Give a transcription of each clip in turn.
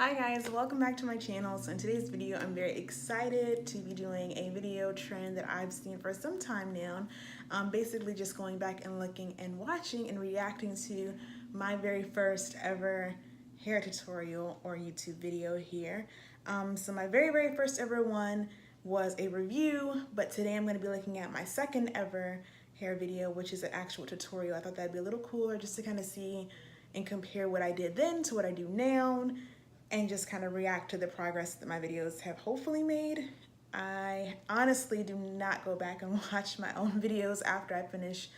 Hi guys, welcome back to my channel. So in today's video, I'm very excited to be doing a video trend that I've seen for some time now. Basically just going back and looking and watching and reacting to my very first ever hair tutorial or YouTube video here. So my very first ever one was a review, but today I'm going to be looking at my second ever hair video, which is an actual tutorial. I thought that'd be a little cooler just to kind of see and compare what I did then to what I do now, and just kind of react to the progress that my videos have hopefully made. I honestly do not go back and watch my own videos after I finish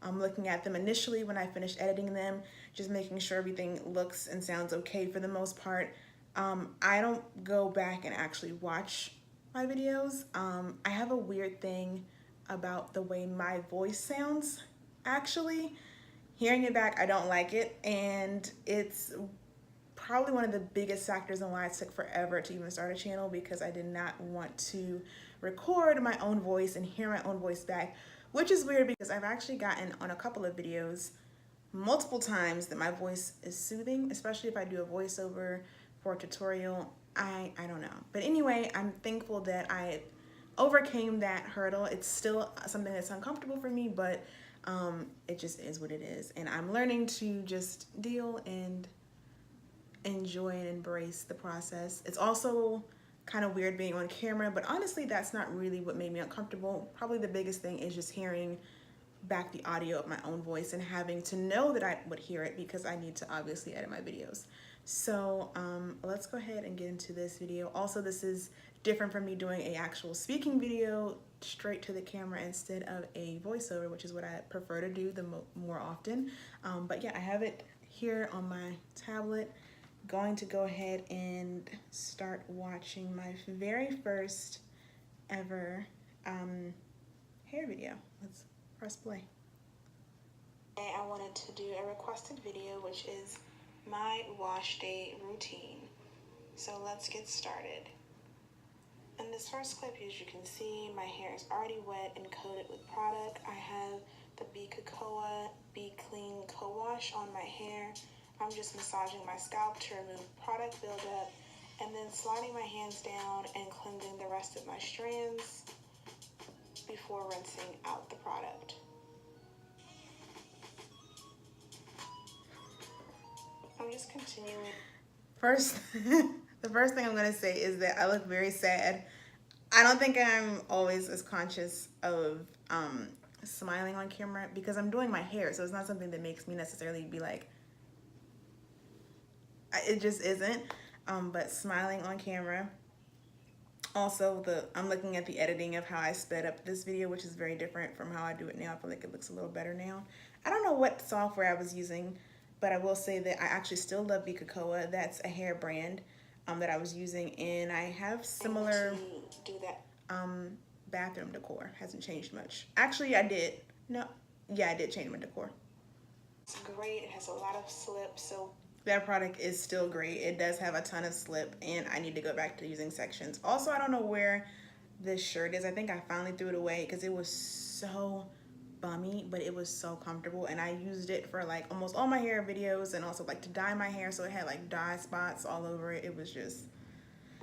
looking at them initially when I finish editing them, just making sure everything looks and sounds okay for the most part. I don't go back and actually watch my videos. I have a weird thing about the way my voice sounds, actually. Hearing it back, I don't like it, and it's probably one of the biggest factors in why it took forever to even start a channel, because I did not want to record my own voice and hear my own voice back, which is weird because I've actually gotten on a couple of videos multiple times that my voice is soothing, especially if I do a voiceover for a tutorial. I don't know. But anyway, I'm thankful that I overcame that hurdle. It's still something that's uncomfortable for me, but it just is what it is. And I'm learning to just deal and enjoy and embrace the process. It's also kind of weird being on camera, but honestly that's not really what made me uncomfortable. Probably the biggest thing is just hearing back the audio of my own voice and having to know that I would hear it, because I need to obviously edit my videos. So let's go ahead and get into this video. Also, this is different from me doing a actual speaking video straight to the camera instead of a voiceover, which is what I prefer to do the more often. But yeah, I have it here on my tablet. Going to go ahead and start watching my very first ever hair video. Let's press play. Today I wanted to do a requested video, which is my wash day routine. So let's get started. In this first clip, as you can see, my hair is already wet and coated with product. I have the Be Clean Co-Wash on my hair. I'm just massaging my scalp to remove product buildup, and then sliding my hands down and cleansing the rest of my strands before rinsing out the product. I'm just continuing. The first thing I'm going to say is that I look very sad. I don't think I'm always as conscious of smiling on camera because I'm doing my hair, so it's not something that makes me necessarily be like, it just isn't. But smiling on camera. Also, I'm looking at the editing of how I sped up this video, which is very different from how I do it now. I feel like it looks a little better now. I don't know what software I was using, but I will say that I actually still love Cocoa. That's a hair brand that I was using, and I have similar bathroom decor. Hasn't changed much. Actually, I did. No, yeah, I did change my decor. It's great. It has a lot of slip, so that product is still great. It does have a ton of slip, and I need to go back to using sections. Also, I don't know where this shirt is. I think I finally threw it away because it was so bummy, but it was so comfortable, and I used it for like almost all my hair videos, and also like to dye my hair, so it had like dye spots all over it. It was just...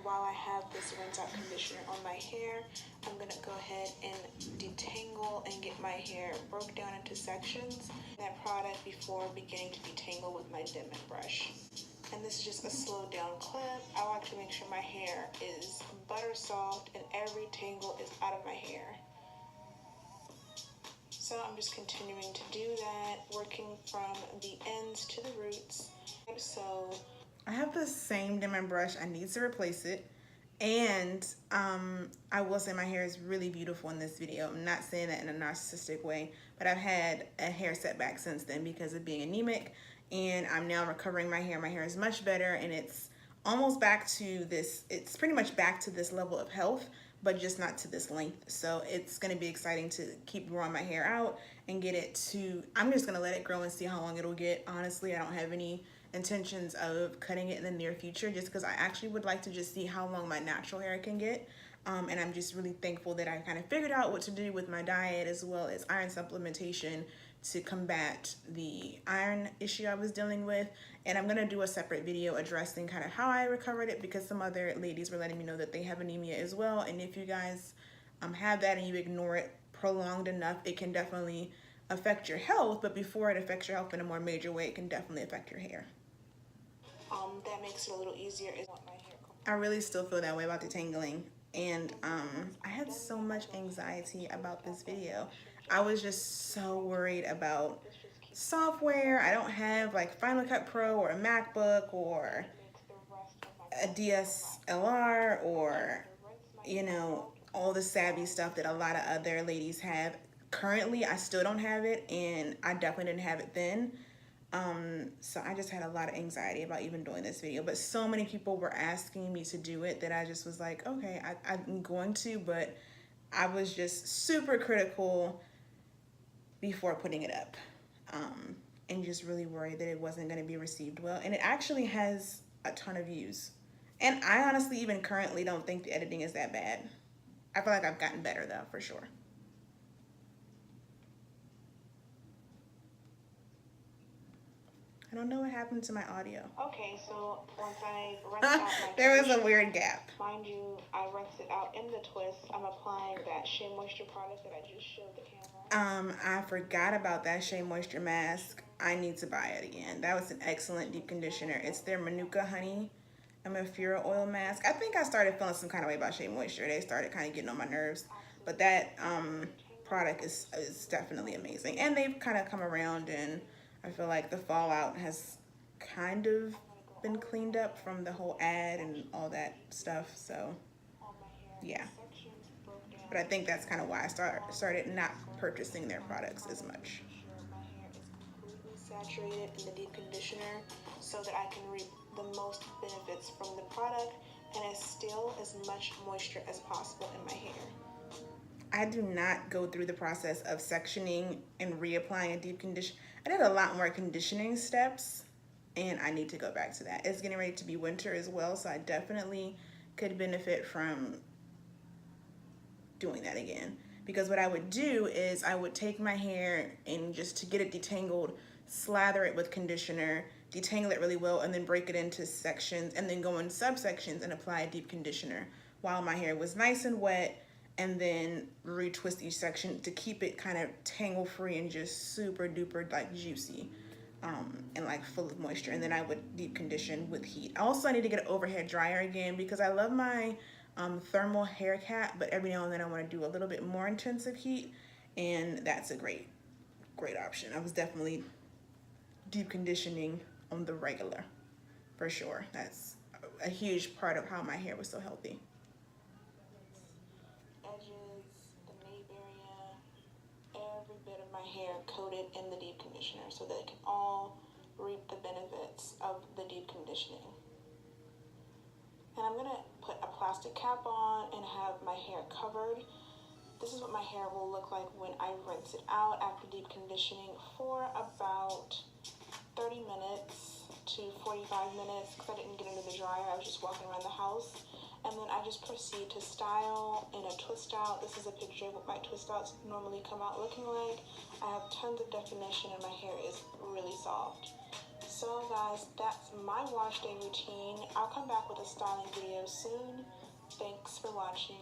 While I have this rinse out conditioner on my hair, I'm gonna go ahead and detangle and get my hair broke down into sections. That product before beginning to detangle with my Denman brush. And this is just a slow down clip. I like to make sure my hair is butter soft and every tangle is out of my hair. So I'm just continuing to do that, working from the ends to the roots. So I have the same Denman brush. I need to replace it. And I will say my hair is really beautiful in this video. I'm not saying that in a narcissistic way, but I've had a hair setback since then because of being anemic, and I'm now recovering my hair. My hair is much better, and it's almost back to this, it's pretty much back to this level of health, but just not to this length. So it's gonna be exciting to keep growing my hair out and get it to, I'm just gonna let it grow and see how long it'll get. Honestly, I don't have any intentions of cutting it in the near future, just because I actually would like to just see how long my natural hair can get. And I'm just really thankful that I kind of figured out what to do with my diet as well as iron supplementation to combat the iron issue I was dealing with. And I'm gonna do a separate video addressing kind of how I recovered it, because some other ladies were letting me know that they have anemia as well. And if you guys have that and you ignore it prolonged enough, it can definitely affect your health. But before it affects your health in a more major way, it can definitely affect your hair. That makes it a little easier. I really still feel that way about detangling. And I had so much anxiety about this video. I was just so worried about software. I don't have like Final Cut Pro or a MacBook or a DSLR or, you know, all the savvy stuff that a lot of other ladies have. Currently, I still don't have it, and I definitely didn't have it then. So I just had a lot of anxiety about even doing this video, but so many people were asking me to do it that I just was like, okay, I'm going to, but I was just super critical before putting it up, and just really worried that it wasn't going to be received well. And it actually has a ton of views. And I honestly, even currently, don't think the editing is that bad. I feel like I've gotten better though, for sure. I don't know what happened to my audio. Okay, so once I rinsed out my there was a weird gap. Mind you, I rinsed it out in the twist. I'm applying that Shea Moisture product that I just showed the camera. I forgot about that Shea Moisture mask. I need to buy it again. That was an excellent deep conditioner. It's their Manuka Honey Amphora Oil Mask. I think I started feeling some kind of way about Shea Moisture. They started kind of getting on my nerves. But that product is definitely amazing. And they've kind of come around, and I feel like the fallout has kind of been cleaned up from the whole ad and all that stuff. So, yeah. But I think that's kind of why I started not purchasing their products as much. My hair is completely saturated in the deep conditioner so that I can reap the most benefits from the product and as still as much moisture as possible in my hair. I do not go through the process of sectioning and reapplying a deep conditioner. I did a lot more conditioning steps, and I need to go back to that. It's getting ready to be winter as well, so I definitely could benefit from doing that again. Because what I would do is I would take my hair and, just to get it detangled, slather it with conditioner, detangle it really well, and then break it into sections, and then go in subsections and apply a deep conditioner while my hair was nice and wet, and then retwist each section to keep it kind of tangle free and just super duper like juicy, and like full of moisture. And then I would deep condition with heat. Also, I need to get an overhead dryer again, because I love my thermal hair cap, but every now and then I want to do a little bit more intensive heat, and that's a great option. I was definitely deep conditioning on the regular, for sure. That's a huge part of how my hair was so healthy. Every bit of my hair coated in the deep conditioner so that it can all reap the benefits of the deep conditioning. And I'm gonna put a plastic cap on and have my hair covered. This is what my hair will look like when I rinse it out after deep conditioning for about 30 minutes to 45 minutes, because I didn't get into the dryer. I was just walking around the house. And then I just proceed to style in a twist out. This is a picture of what my twist outs normally come out looking like. I have tons of definition and my hair is really soft. So guys, that's my wash day routine. I'll come back with a styling video soon. Thanks for watching.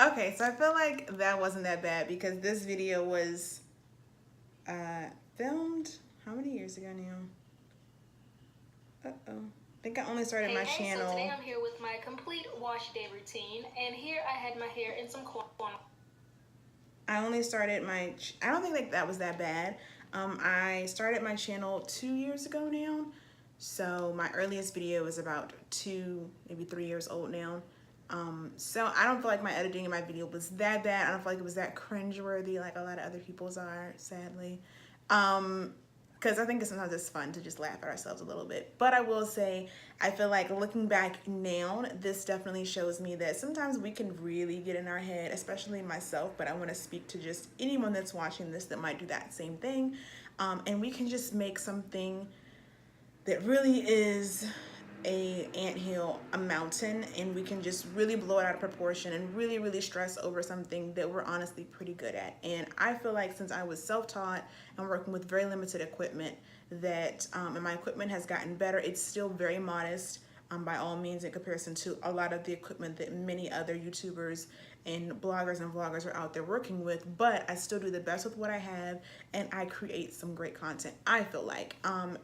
Okay, so I feel like that wasn't that bad, because this video was filmed how many years ago now? Uh-oh. I think I only started my channel. So today I'm here with my complete wash day routine, and here I had my hair in some corn. I only started my, I don't think that was that bad. I started my channel 2 years ago now. So my earliest video is about 2, maybe 3 years old now. So I don't feel like my editing in my video was that bad. I don't feel like it was that cringeworthy like a lot of other people's are, sadly. Because I think sometimes it's fun to just laugh at ourselves a little bit. But I will say, I feel like looking back now, this definitely shows me that sometimes we can really get in our head, especially myself, but I want to speak to just anyone that's watching this that might do that same thing. And we can just make something that really is a anthill, a mountain, and we can just really blow it out of proportion and really stress over something that we're honestly pretty good at. And I feel like since I was self-taught and working with very limited equipment, that and my equipment has gotten better. It's still very modest, by all means, in comparison to a lot of the equipment that many other YouTubers and bloggers and vloggers are out there working with, but I still do the best with what I have, and I create some great content, I feel like.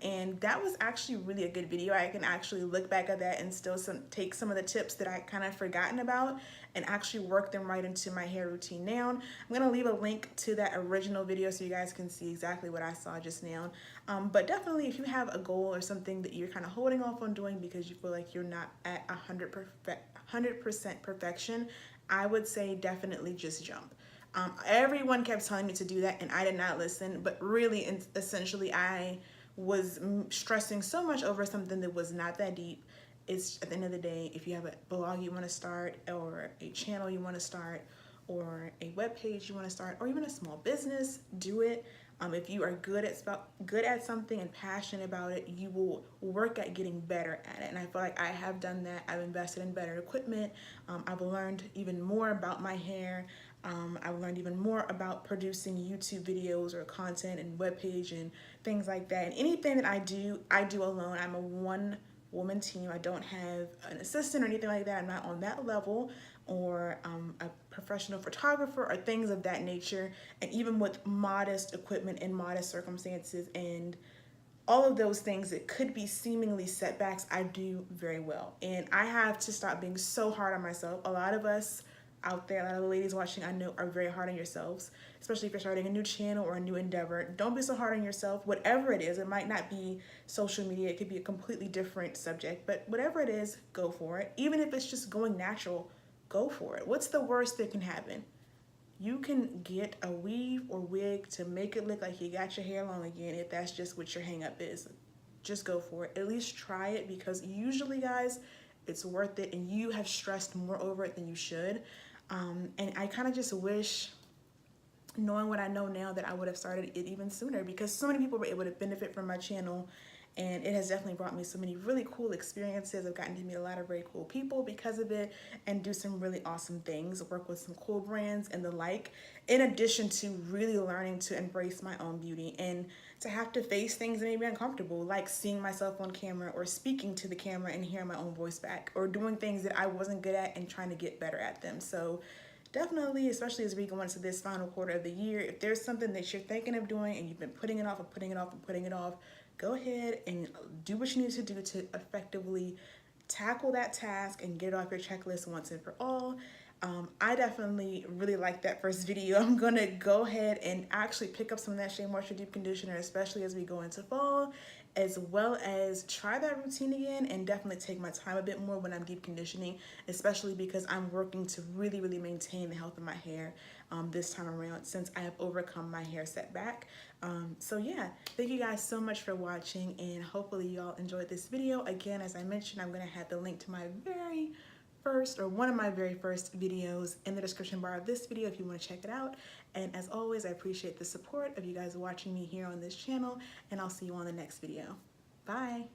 And that was actually really a good video. I can actually look back at that and still take some of the tips that I kind of forgotten about and actually work them right into my hair routine now. I'm gonna leave a link to that original video so you guys can see exactly what I saw just now. But definitely, if you have a goal or something that you're kind of holding off on doing because you feel like you're not at 100% perfection, I would say definitely just jump. Everyone kept telling me to do that and I did not listen, but really, essentially, I was stressing so much over something that was not that deep. It's, at the end of the day, if you have a blog you want to start, or a channel you want to start, or a web page you want to start, or even a small business, do it. If you are good at something and passionate about it, you will work at getting better at it. And I feel like I have done that. I've invested in better equipment. I've learned even more about my hair. I've learned even more about producing YouTube videos or content and webpage and things like that. And anything that I do alone. I'm a one-woman team. I don't have an assistant or anything like that. I'm not on that level, or a professional photographer or things of that nature. And even with modest equipment and modest circumstances and all of those things that could be seemingly setbacks, I do very well. And I have to stop being so hard on myself. A lot of us out there, a lot of the ladies watching, I know, are very hard on yourselves, especially if you're starting a new channel or a new endeavor. Don't be so hard on yourself. Whatever it is, it might not be social media, it could be a completely different subject, but whatever it is, go for it. Even if it's just going natural, go for it. What's the worst that can happen? You can get a weave or wig to make it look like you got your hair long again if that's just what your hang up is. Just go for it. At least try it, because usually, guys, it's worth it and you have stressed more over it than you should. And I kind of just wish, knowing what I know now, that I would have started it even sooner, because so many people were able to benefit from my channel. And it has definitely brought me so many really cool experiences. I've gotten to meet a lot of very cool people because of it and do some really awesome things, work with some cool brands and the like, in addition to really learning to embrace my own beauty and to have to face things that may be uncomfortable, like seeing myself on camera or speaking to the camera and hearing my own voice back, or doing things that I wasn't good at and trying to get better at them. So definitely, especially as we go into this final quarter of the year, if there's something that you're thinking of doing and you've been putting it off and putting it off and putting it off, go ahead and do what you need to do to effectively tackle that task and get it off your checklist once and for all. I definitely really like that first video. I'm gonna go ahead and actually pick up some of that Shea Moisture Deep Conditioner, especially as we go into fall, as well as try that routine again and definitely take my time a bit more when I'm deep conditioning, especially because I'm working to really maintain the health of my hair this time around, since I have overcome my hair setback. So yeah, thank you guys so much for watching, and hopefully y'all enjoyed this video. Again, as I mentioned, I'm gonna have the link to my very first, or one of my very first videos, in the description bar of this video if you want to check it out. And as always, I appreciate the support of you guys watching me here on this channel, and I'll see you on the next video. Bye.